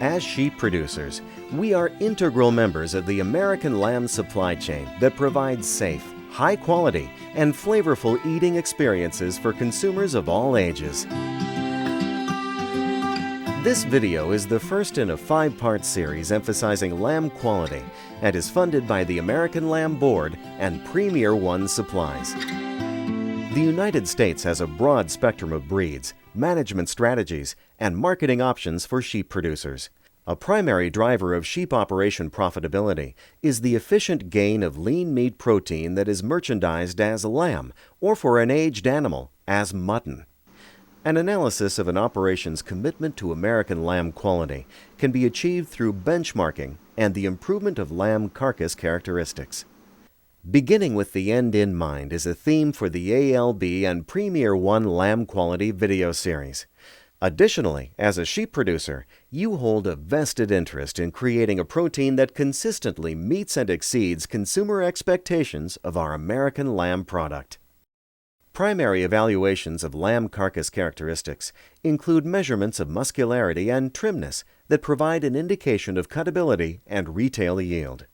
As sheep producers, we are integral members of the American lamb supply chain that provides safe, high quality, and flavorful eating experiences for consumers of all ages. This video is the first in a 5-part series emphasizing lamb quality and is funded by the American Lamb Board and Premier One Supplies. The United States has a broad spectrum of breeds, management strategies, and marketing options for sheep producers. A primary driver of sheep operation profitability is the efficient gain of lean meat protein that is merchandised as lamb, or for an aged animal, as mutton. An analysis of an operation's commitment to American lamb quality can be achieved through benchmarking and the improvement of lamb carcass characteristics. Beginning with the end in mind is a theme for the ALB and Premier One Lamb Quality video series. Additionally, as a sheep producer, you hold a vested interest in creating a protein that consistently meets and exceeds consumer expectations of our American lamb product. Primary evaluations of lamb carcass characteristics include measurements of muscularity and trimness that provide an indication of cutability and retail yield.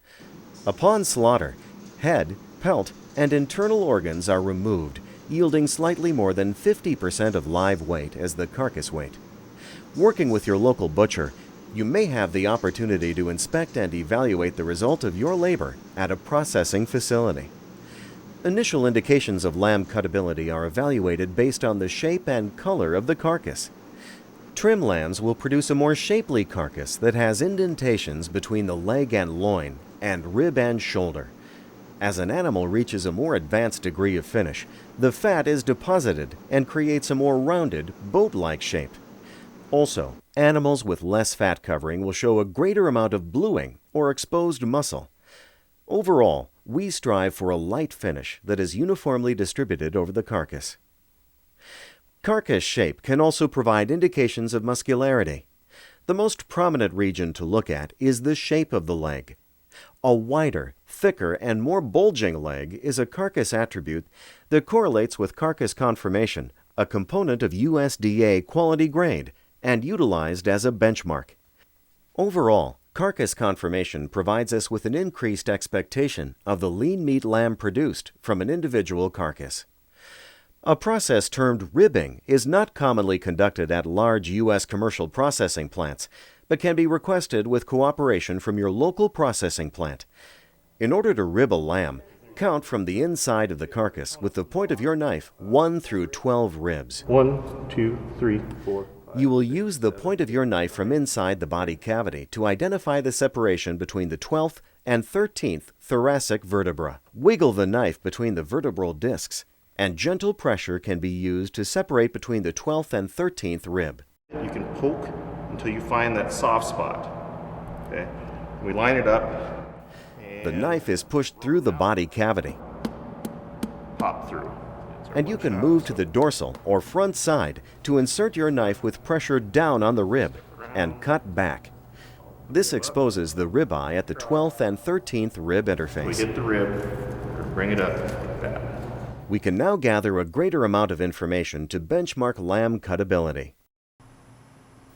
Upon slaughter, head, pelt, and internal organs are removed, yielding slightly more than 50% of live weight as the carcass weight. Working with your local butcher, you may have the opportunity to inspect and evaluate the result of your labor at a processing facility. Initial indications of lamb cutability are evaluated based on the shape and color of the carcass. Trim lambs will produce a more shapely carcass that has indentations between the leg and loin and rib and shoulder. As an animal reaches a more advanced degree of finish, the fat is deposited and creates a more rounded, boat-like shape. Also, animals with less fat covering will show a greater amount of bluing or exposed muscle. Overall, we strive for a light finish that is uniformly distributed over the carcass. Carcass shape can also provide indications of muscularity. The most prominent region to look at is the shape of the leg. A wider, thicker, and more bulging leg is a carcass attribute that correlates with carcass conformation, a component of USDA quality grade, and utilized as a benchmark. Overall, carcass conformation provides us with an increased expectation of the lean meat lamb produced from an individual carcass. A process termed ribbing is not commonly conducted at large U.S. commercial processing plants, but can be requested with cooperation from your local processing plant. In order to rib a lamb, count from the inside of the carcass with the point of your knife 1 through 12 ribs. 1, 2, 3, 4. You will use the point of your knife from inside the body cavity to identify the separation between the 12th and 13th thoracic vertebra. Wiggle the knife between the vertebral discs, and gentle pressure can be used to separate between the 12th and 13th rib. You can poke until you find that soft spot. Okay? We line it up. The knife is pushed through the body cavity. Pop through. And you can move to the dorsal or front side to insert your knife with pressure down on the rib and cut back. This exposes the ribeye at the 12th and 13th rib interface. We hit the rib, bring it up like that. We can now gather a greater amount of information to benchmark lamb cutability.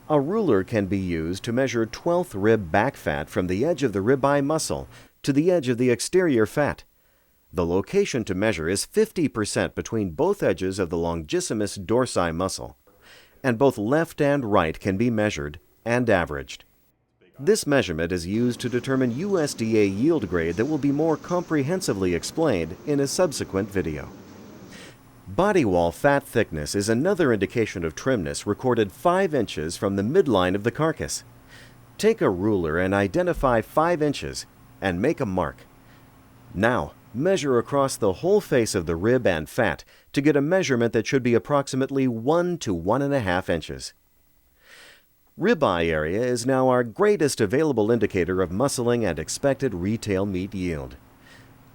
A ruler can be used to measure 12th rib back fat from the edge of the ribeye muscle to the edge of the exterior fat. The location to measure is 50% between both edges of the longissimus dorsi muscle, and both left and right can be measured and averaged. This measurement is used to determine USDA yield grade that will be more comprehensively explained in a subsequent video. Body wall fat thickness is another indication of trimness recorded 5 inches from the midline of the carcass. Take a ruler and identify 5 inches and make a mark. Now, measure across the whole face of the rib and fat to get a measurement that should be approximately 1 to 1.5 inches. Ribeye area is now our greatest available indicator of muscling and expected retail meat yield.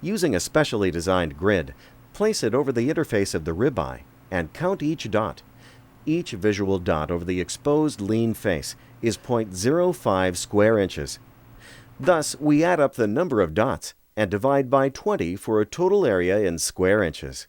Using a specially designed grid, place it over the interface of the ribeye and count each dot. Each visual dot over the exposed lean face is 0.05 square inches. Thus, we add up the number of dots and divide by 20 for a total area in square inches.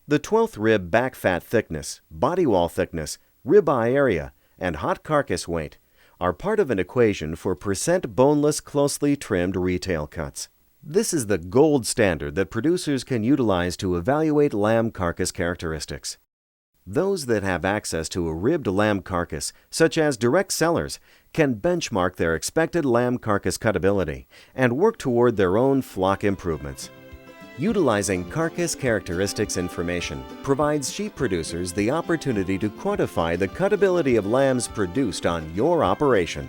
The 12th rib back fat thickness, body wall thickness, ribeye area, and hot carcass weight are part of an equation for percent boneless, closely trimmed retail cuts. This is the gold standard that producers can utilize to evaluate lamb carcass characteristics. Those that have access to a ribbed lamb carcass, such as direct sellers, can benchmark their expected lamb carcass cutability and work toward their own flock improvements. Utilizing carcass characteristics information provides sheep producers the opportunity to quantify the cutability of lambs produced on your operation.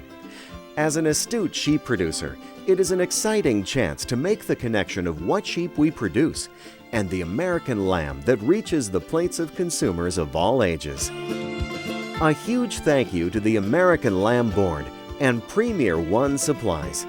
As an astute sheep producer, it is an exciting chance to make the connection of what sheep we produce and the American lamb that reaches the plates of consumers of all ages. A huge thank you to the American Lamb Board and Premier One Supplies.